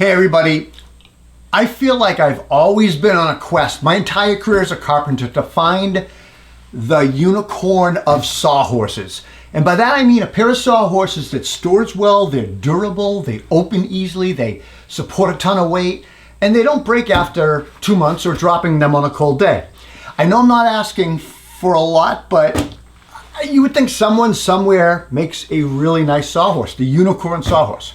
Hey everybody, I feel like I've always been on a quest my entire career as a carpenter to find the unicorn of sawhorses. And by that I mean a pair of sawhorses that stores well, they're durable, they open easily, they support a ton of weight, and they don't break after 2 months or dropping them on a cold day. I know I'm not asking for a lot, but you would think someone somewhere makes a really nice sawhorse, the unicorn sawhorse.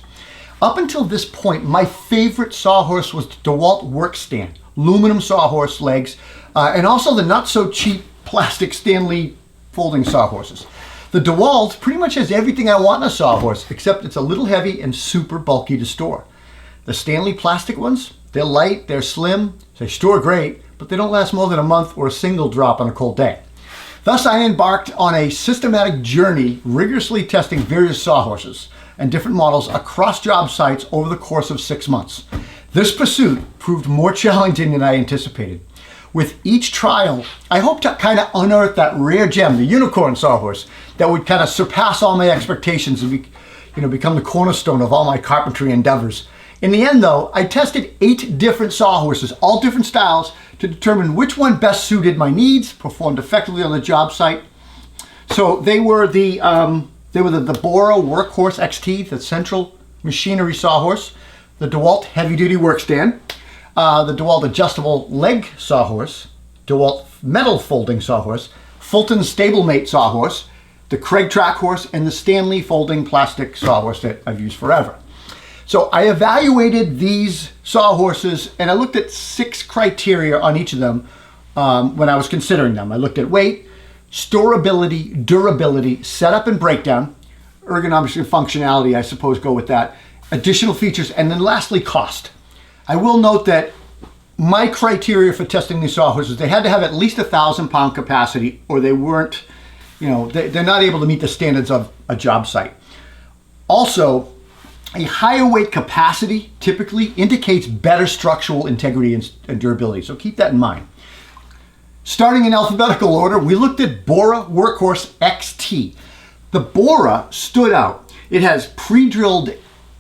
Up until this point, my favorite sawhorse was the DeWalt work stand, aluminum sawhorse legs, and also the not so cheap plastic Stanley folding sawhorses. The DeWalt pretty much has everything I want in a sawhorse, except it's a little heavy and super bulky to store. The Stanley plastic ones, they're light, they're slim, they store great, but they don't last more than a month or a single drop on a cold day. Thus, I embarked on a systematic journey, rigorously testing various sawhorses and different models across job sites over the course of 6 months. This pursuit proved more challenging than I anticipated. With each trial, I hoped to kind of unearth that rare gem, the unicorn sawhorse, that would kind of surpass all my expectations and become the cornerstone of all my carpentry endeavors. In the end though, I tested 8 different sawhorses, all different styles, to determine which one best suited my needs, performed effectively on the job site. So they were the Bora Workhorse XT, the central machinery sawhorse, the DeWalt heavy duty work stand, the DeWalt adjustable leg sawhorse, DeWalt metal folding sawhorse, Fulton stablemate sawhorse, the Craig track horse, and the Stanley folding plastic sawhorse that I've used forever. So I evaluated these sawhorses and I looked at 6 criteria on each of them when I was considering them. I looked at weight, storability, durability, setup and breakdown, ergonomics and functionality, I suppose go with that, additional features, and then lastly, cost. I will note that my criteria for testing these sawhorses, they had to have at least 1,000-pound capacity or they weren't, they're not able to meet the standards of a job site. Also, a higher weight capacity typically indicates better structural integrity and durability, so keep that in mind. Starting in alphabetical order, we looked at Bora Workhorse XT. The Bora stood out. It has pre-drilled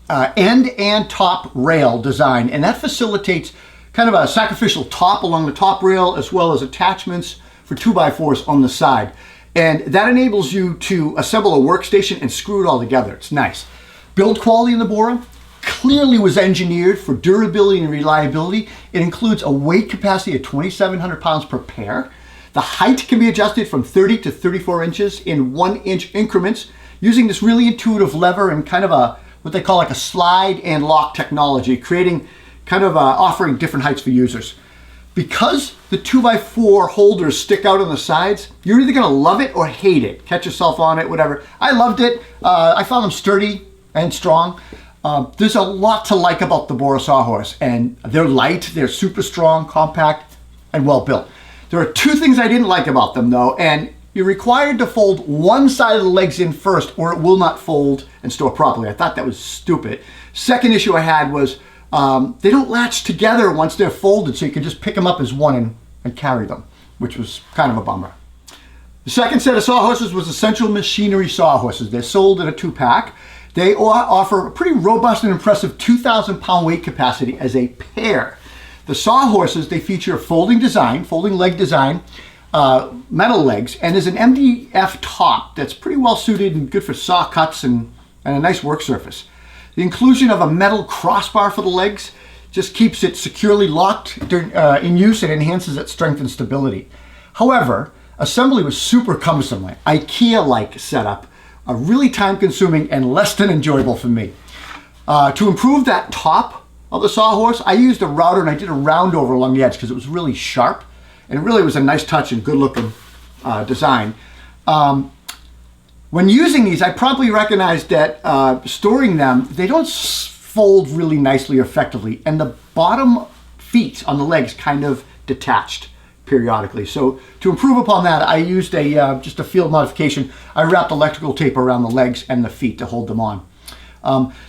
end and top rail design, and that facilitates kind of a sacrificial top along the top rail as well as attachments for 2x4s on the side. And that enables you to assemble a workstation and screw it all together. It's nice. Build quality in the Bora clearly was engineered for durability and reliability. It includes a weight capacity of 2,700 pounds per pair. The height can be adjusted from 30 to 34 inches in 1-inch increments using this really intuitive lever and kind of what they call like a slide and lock technology, creating kind of offering different heights for users. Because the 2x4 holders stick out on the sides, you're either gonna love it or hate it. Catch yourself on it, whatever. I loved it. I found them sturdy and strong. There's a lot to like about the Bora sawhorse, and they're light, they're super strong, compact, and well built. There are 2 things I didn't like about them though, and you're required to fold one side of the legs in first or it will not fold and store properly. I thought that was stupid. Second issue I had was they don't latch together once they're folded, so you can just pick them up as one and carry them, which was kind of a bummer. The second set of sawhorses was Essential Machinery sawhorses. They're sold in a 2-pack. They offer a pretty robust and impressive 2,000-pound weight capacity as a pair. The sawhorses, they feature a folding leg design, metal legs, and there's an MDF top that's pretty well suited and good for saw cuts and a nice work surface. The inclusion of a metal crossbar for the legs just keeps it securely locked in use and enhances its strength and stability. However, assembly was super cumbersome, IKEA-like setup, really time-consuming and less than enjoyable for me. To improve that top of the sawhorse, I used a router and I did a round over along the edge because it was really sharp and it really was a nice touch and good-looking design. When using these, I promptly recognized that storing them, they don't fold really nicely or effectively, and the bottom feet on the legs kind of detached periodically. So to improve upon that, I used just a field modification. I wrapped electrical tape around the legs and the feet to hold them on.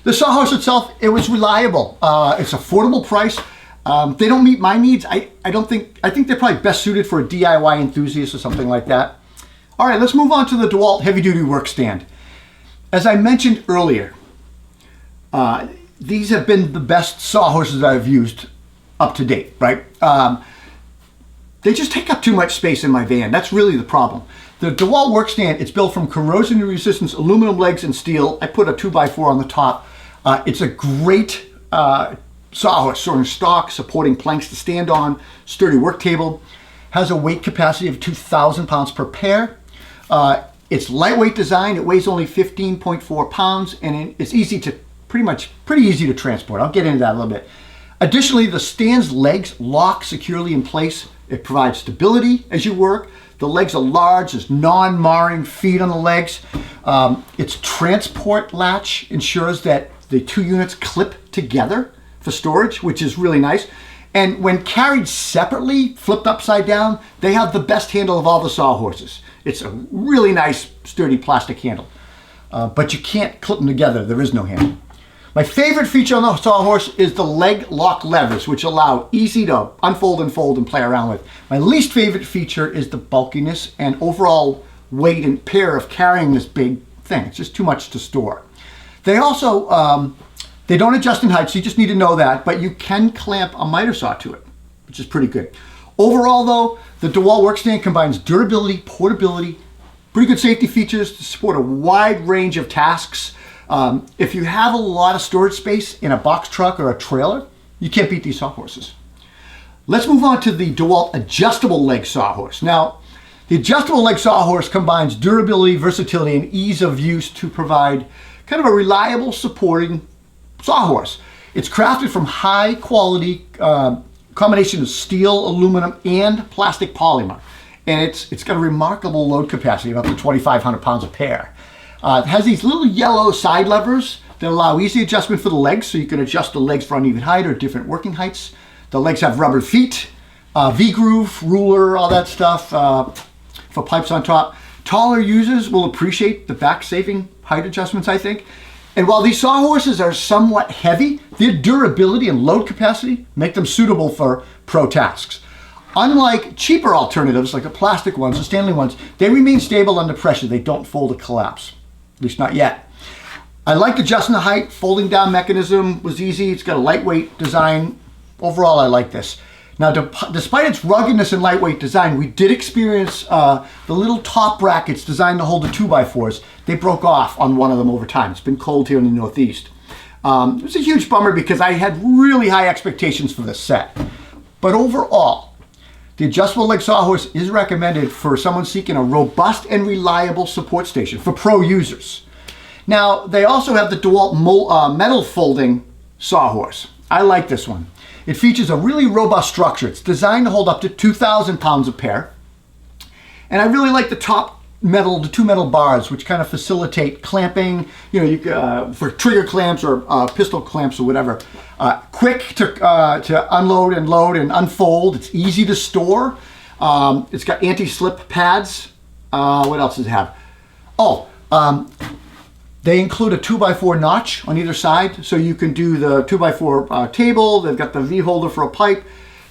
The sawhorse itself, it was reliable. It's affordable price. They don't meet my needs. I think they're probably best suited for a DIY enthusiast or something like that. All right, let's move on to the DeWalt heavy duty work stand. As I mentioned earlier, these have been the best sawhorses I've used up to date, right? They just take up too much space in my van. That's really the problem. The DeWalt work stand, it's built from corrosion resistance aluminum legs and steel. I put a 2x4 on the top. It's a great sawhorse, storing stock, supporting planks to stand on, sturdy work table. Has a weight capacity of 2,000 pounds per pair. It's lightweight design. It weighs only 15.4 pounds, and it's easy to pretty easy to transport. I'll get into that a little bit. Additionally, the stand's legs lock securely in place. It provides stability as you work. The legs are large. There's non-marring feet on the legs. Its transport latch ensures that the two units clip together for storage, which is really nice. And when carried separately, flipped upside down, they have the best handle of all the sawhorses. It's a really nice, sturdy plastic handle. But you can't clip them together. There is no handle. My favorite feature on the Sawhorse is the leg lock levers, which allow easy to unfold and fold and play around with. My least favorite feature is the bulkiness and overall weight and pair of carrying this big thing. It's just too much to store. They also, they don't adjust in height, so you just need to know that, but you can clamp a miter saw to it, which is pretty good. Overall though, the DeWalt workstand combines durability, portability, pretty good safety features to support a wide range of tasks. If you have a lot of storage space in a box truck or a trailer, you can't beat these sawhorses. Let's move on to the DeWalt adjustable leg sawhorse. Now, the adjustable leg sawhorse combines durability, versatility, and ease of use to provide kind of a reliable supporting sawhorse. It's crafted from high quality combination of steel, aluminum, and plastic polymer. And it's got a remarkable load capacity of up to 2,500 pounds a pair. It has these little yellow side levers that allow easy adjustment for the legs, so you can adjust the legs for uneven height or different working heights. The legs have rubber feet, V-groove, ruler, all that stuff for pipes on top. Taller users will appreciate the back-saving height adjustments, I think. And while these sawhorses are somewhat heavy, their durability and load capacity make them suitable for pro tasks. Unlike cheaper alternatives like the plastic ones, the Stanley ones, they remain stable under pressure. They don't fold or collapse, at least not yet. I liked adjusting the height. Folding down mechanism was easy. It's got a lightweight design. Overall, I like this. Now, despite its ruggedness and lightweight design, we did experience the little top brackets designed to hold the 2x4s. They broke off on one of them over time. It's been cold here in the Northeast. It was a huge bummer because I had really high expectations for this set. But overall, the adjustable leg sawhorse is recommended for someone seeking a robust and reliable support station for pro users. Now, they also have the DeWalt metal folding sawhorse. I like this one. It features a really robust structure. It's designed to hold up to 2,000 pounds a pair. And I really like the top metal, the two metal bars, which kind of facilitate clamping, for trigger clamps or pistol clamps or whatever. Quick to unload and load and unfold. It's easy to store. It's got anti-slip pads. What else does it have? They include a 2x4 notch on either side, so you can do the 2x4 table. They've got the V-holder for a pipe.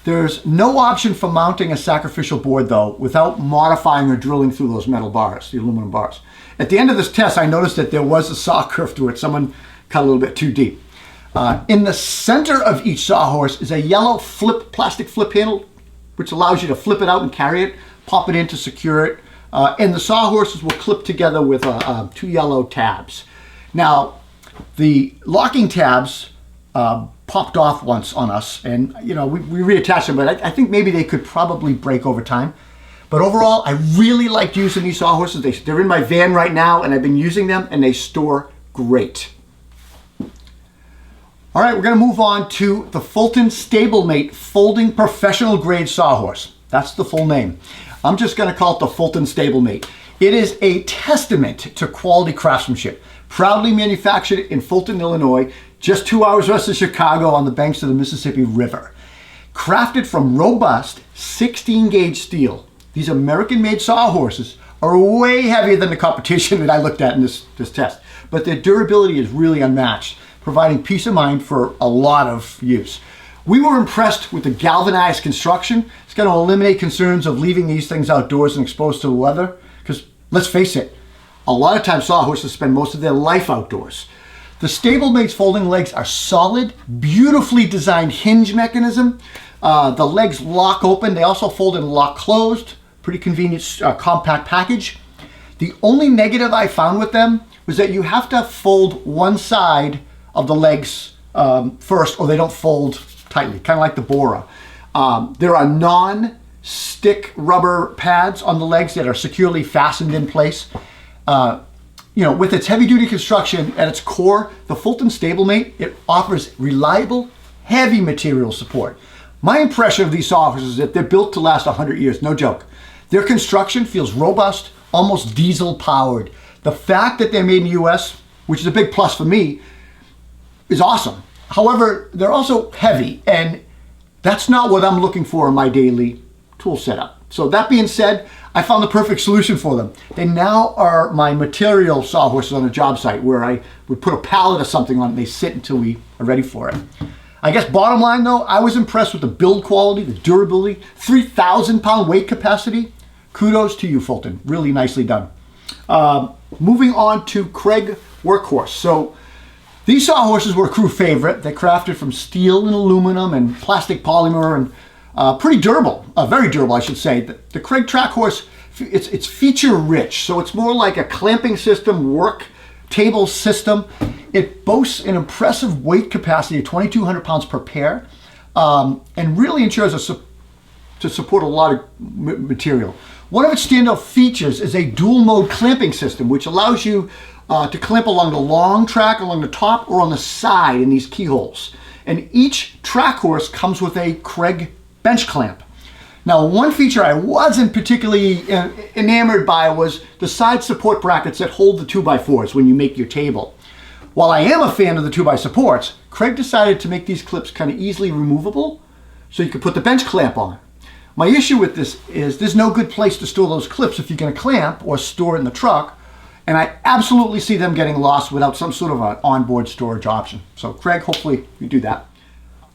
There's no option for mounting a sacrificial board, though, without modifying or drilling through those metal bars, the aluminum bars. At the end of this test, I noticed that there was a saw curve to it. Someone cut a little bit too deep. In the center of each sawhorse is a yellow plastic flip handle, which allows you to flip it out and carry it, pop it in to secure it. And the sawhorses will clip together with two yellow tabs. Now, the locking tabs popped off once on us, and we reattached them, but I think maybe they could probably break over time. But overall, I really liked using these sawhorses. They're in my van right now, and I've been using them, and they store great. All right, we're going to move on to the Fulton Stablemate Folding Professional Grade Sawhorse. That's the full name. I'm just going to call it the Fulton Stablemate. It is a testament to quality craftsmanship. Proudly manufactured in Fulton, Illinois, just 2 hours west of Chicago on the banks of the Mississippi River. Crafted from robust 16-gauge steel, these American-made sawhorses are way heavier than the competition that I looked at in this test. But their durability is really unmatched, providing peace of mind for a lot of use. We were impressed with the galvanized construction. It's going to eliminate concerns of leaving these things outdoors and exposed to the weather. Because let's face it, a lot of times sawhorses spend most of their life outdoors. The Stablemate's folding legs are solid, beautifully designed hinge mechanism. The legs lock open. They also fold and lock closed. Pretty convenient, compact package. The only negative I found with them was that you have to fold one side of the legs first, or they don't fold tightly, kind of like the Bora. There are non-stick rubber pads on the legs that are securely fastened in place. With its heavy-duty construction at its core, the Fulton Stablemate, it offers reliable, heavy material support. My impression of these Sawhorses is that they're built to last 100 years, no joke. Their construction feels robust, almost diesel-powered. The fact that they're made in the US, which is a big plus for me, is awesome. However, they're also heavy, and that's not what I'm looking for in my daily tool setup. So that being said, I found the perfect solution for them. They now are my material Sawhorses on a job site where I would put a pallet or something on it and they sit until we are ready for it. I guess bottom line though, I was impressed with the build quality, the durability, 3,000 pound weight capacity. Kudos to you, Fulton. Really nicely done. Moving on to Craig Workhorse. So these Sawhorses were a crew favorite. They're crafted from steel and aluminum and plastic polymer and pretty durable, very durable, I should say. The Craig Track Horse, it's feature rich, so it's more like a clamping system, work table system. It boasts an impressive weight capacity of 2,200 pounds per pair, and really ensures to support a lot of material. One of its standout features is a dual mode clamping system, which allows you to clamp along the long track, along the top, or on the side in these keyholes. And each track horse comes with a Craig bench clamp. Now, one feature I wasn't particularly enamored by was the side support brackets that hold the 2x4s when you make your table. While I am a fan of the 2x supports, Craig decided to make these clips kind of easily removable so you could put the bench clamp on. My issue with this is there's no good place to store those clips if you're going to clamp or store it in the truck, and I absolutely see them getting lost without some sort of an onboard storage option. So Craig, hopefully you do that.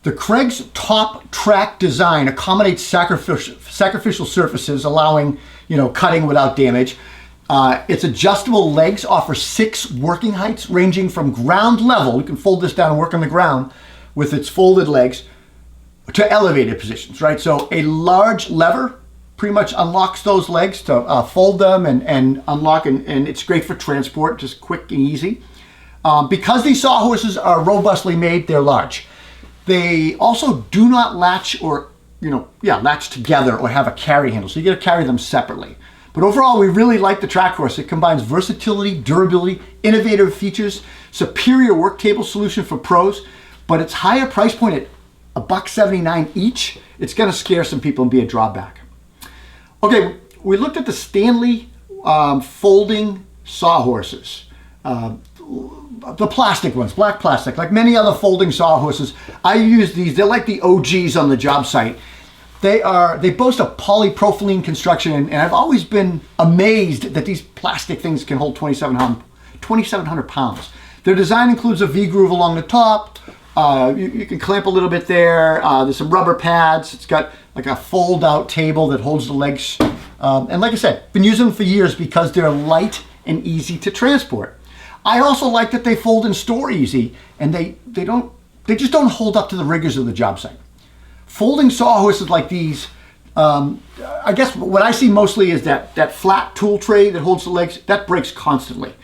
The Craig's top track design accommodates sacrificial surfaces, allowing cutting without damage. Its adjustable legs offer 6 working heights ranging from ground level, you can fold this down and work on the ground with its folded legs, to elevated positions, right? So a large lever pretty much unlocks those legs to fold them and unlock, and it's great for transport, just quick and easy. Because these Sawhorses are robustly made, they're large. They also do not latch latch together or have a carry handle, so you got to carry them separately. But overall, we really like the Track Horse. It combines versatility, durability, innovative features, superior work table solution for pros, but its higher price point at $179 each, it's going to scare some people and be a drawback. Okay, we looked at the Stanley folding Sawhorses. The plastic ones, black plastic, like many other folding Sawhorses. I use these. They're like the OGs on the job site. They boast a polypropylene construction, and I've always been amazed that these plastic things can hold 2,700 pounds. Their design includes a V-groove along the top. You can clamp a little bit there. There's some rubber pads. It's got like a fold-out table that holds the legs. And like I said, been using them for years because they're light and easy to transport. I also like that they fold and store easy, and they just don't hold up to the rigors of the job site. Folding Sawhorses like these, I guess what I see mostly is that flat tool tray that holds the legs, that breaks constantly.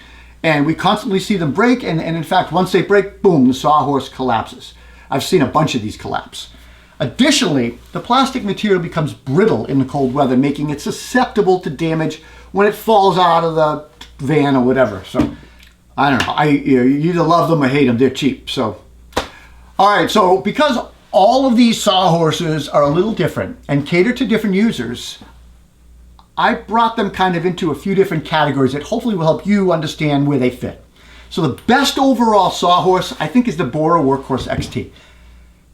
And we constantly see them break, and in fact, once they break, boom, the Sawhorse collapses. I've seen a bunch of these collapse. Additionally, the plastic material becomes brittle in the cold weather, making it susceptible to damage when it falls out of the van or whatever. So, I don't know. You either love them or hate them. They're cheap. So, all right. So, because all of these Sawhorses are a little different and cater to different users, I brought them kind of into a few different categories that hopefully will help you understand where they fit. So the best overall Sawhorse, I think, is the Bora Workhorse XT.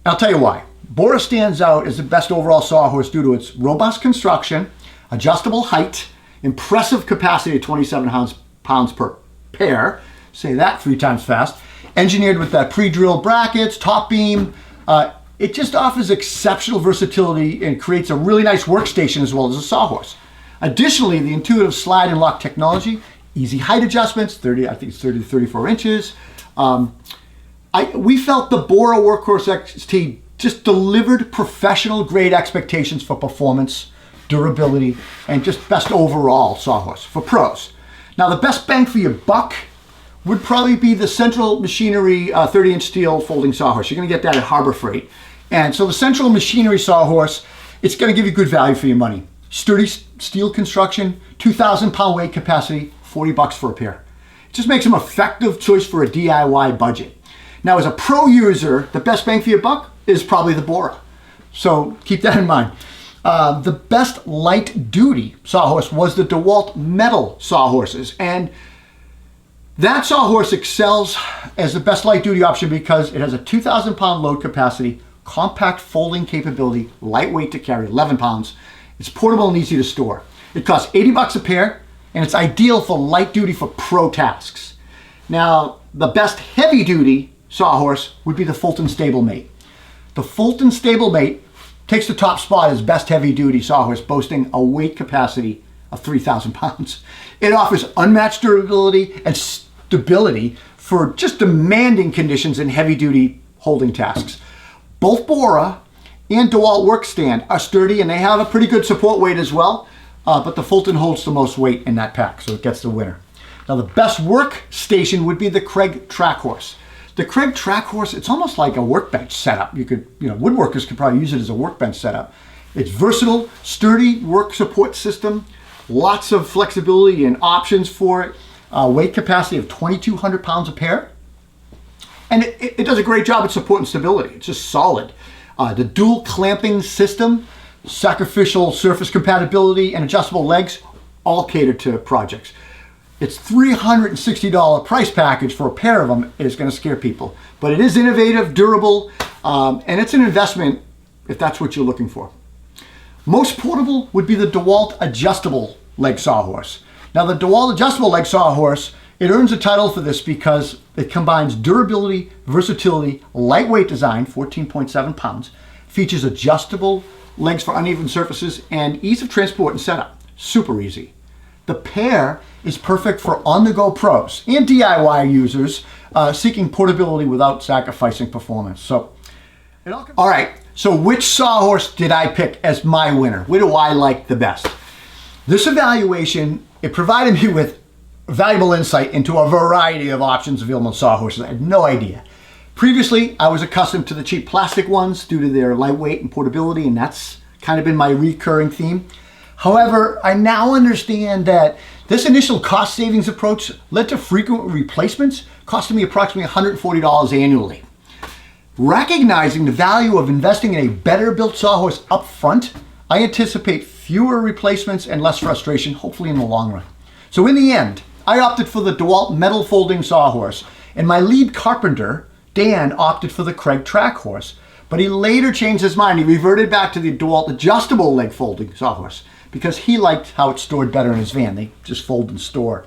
I'll tell you why. Bora stands out as the best overall Sawhorse due to its robust construction, adjustable height, impressive capacity of 27 pounds per pair, say that 3 times fast, engineered with that pre-drilled brackets, top beam. It just offers exceptional versatility and creates a really nice workstation as well as a Sawhorse. Additionally, the intuitive slide and lock technology, easy height adjustments, 30 to 34 inches, We felt the Bora Workhorse XT just delivered professional grade expectations for performance, durability, and just best overall sawhorse for pros. Now the best bang for your buck would probably be the Central Machinery 30-inch steel folding sawhorse. You're going to get that at Harbor Freight. And so the Central Machinery sawhorse, it's going to give you good value for your money. Sturdy steel construction, 2,000-pound weight capacity, $40 for a pair. It just makes them an effective choice for a DIY budget. Now, as a pro user, the best bang for your buck is probably the Bora. So keep that in mind. The best light-duty sawhorse was the DeWalt metal sawhorses. And that sawhorse excels as the best light-duty option because it has a 2,000-pound load capacity, compact folding capability, lightweight to carry, 11 pounds. It's portable and easy to store. It costs $80 a pair, and it's ideal for light duty for pro tasks. Now, the best heavy duty sawhorse would be the Fulton Stablemate. The Fulton Stablemate takes the top spot as best heavy duty sawhorse, boasting a weight capacity of 3,000 pounds. It offers unmatched durability and stability for just demanding conditions in heavy duty holding tasks. Both Bora and DeWalt Workstand are sturdy and they have a pretty good support weight as well, but the Fulton holds the most weight in that pack, so it gets the winner. Now the best workstation would be the Kreg Trackhorse. The Kreg Trackhorse, it's almost like a workbench setup. Woodworkers could probably use it as a workbench setup. It's versatile, sturdy work support system, lots of flexibility and options for it, weight capacity of 2,200 pounds a pair. And it does a great job at support and stability. It's just solid. The dual clamping system, sacrificial surface compatibility, and adjustable legs all cater to projects. Its $360 price package for a pair of them is going to scare people. But it is innovative, durable, and it's an investment if that's what you're looking for. Most portable would be the DeWalt adjustable leg sawhorse. Now the DeWalt adjustable leg sawhorse, it earns a title for this because it combines durability, versatility, lightweight design, 14.7 pounds, features adjustable legs for uneven surfaces, and ease of transport and setup. Super easy. The pair is perfect for on-the-go pros and DIY users seeking portability without sacrificing performance. All right, so which sawhorse did I pick as my winner? What do I like the best? This evaluation, it provided me with valuable insight into a variety of options available in sawhorses. I had no idea. Previously, I was accustomed to the cheap plastic ones due to their lightweight and portability, and that's kind of been my recurring theme. However, I now understand that this initial cost savings approach led to frequent replacements, costing me approximately $140 annually. Recognizing the value of investing in a better built sawhorse up front, I anticipate fewer replacements and less frustration, hopefully in the long run. So in the end, I opted for the DeWalt metal folding sawhorse, and my lead carpenter, Dan, opted for the Kreg Trackhorse, but he later changed his mind. He reverted back to the DeWalt adjustable leg folding sawhorse because he liked how it's stored better in his van. They just fold and store.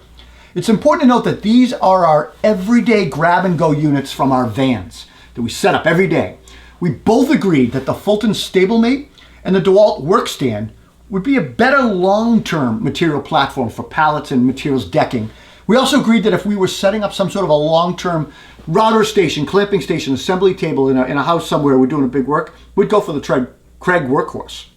It's important to note that these are our everyday grab and go units from our vans that we set up every day. We both agreed that the Fulton Stablemate and the DeWalt Workstand would be a better long-term material platform for pallets and materials decking. We also agreed that if we were setting up some sort of a long-term router station, clamping station, assembly table in a house somewhere, we're doing a big work, we'd go for the Kreg Workhorse.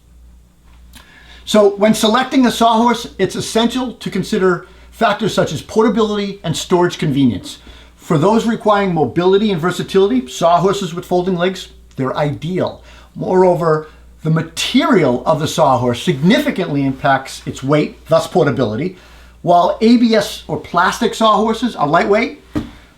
So when selecting a sawhorse, it's essential to consider factors such as portability and storage convenience. For those requiring mobility and versatility, sawhorses with folding legs, they're ideal. Moreover, the material of the sawhorse significantly impacts its weight, thus portability. While ABS or plastic sawhorses are lightweight,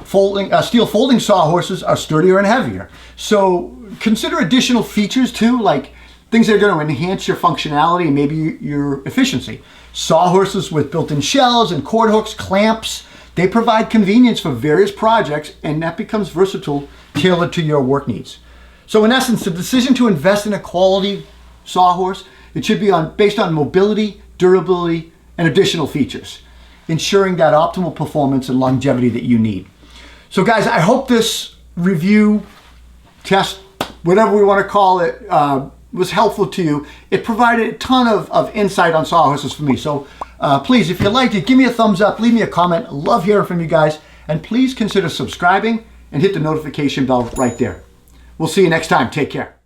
steel folding sawhorses are sturdier and heavier. So consider additional features too, like things that are going to enhance your functionality and maybe your efficiency. Sawhorses with built-in shells and cord hooks, clamps, they provide convenience for various projects, and that becomes versatile, tailored to your work needs. So in essence, the decision to invest in a quality sawhorse, it should be based on mobility, durability, and additional features, ensuring that optimal performance and longevity that you need. So guys, I hope this review, test, whatever we want to call it, was helpful to you. It provided a ton of insight on sawhorses for me. So please, if you liked it, give me a thumbs up, leave me a comment. I love hearing from you guys. And please consider subscribing and hit the notification bell right there. We'll see you next time. Take care.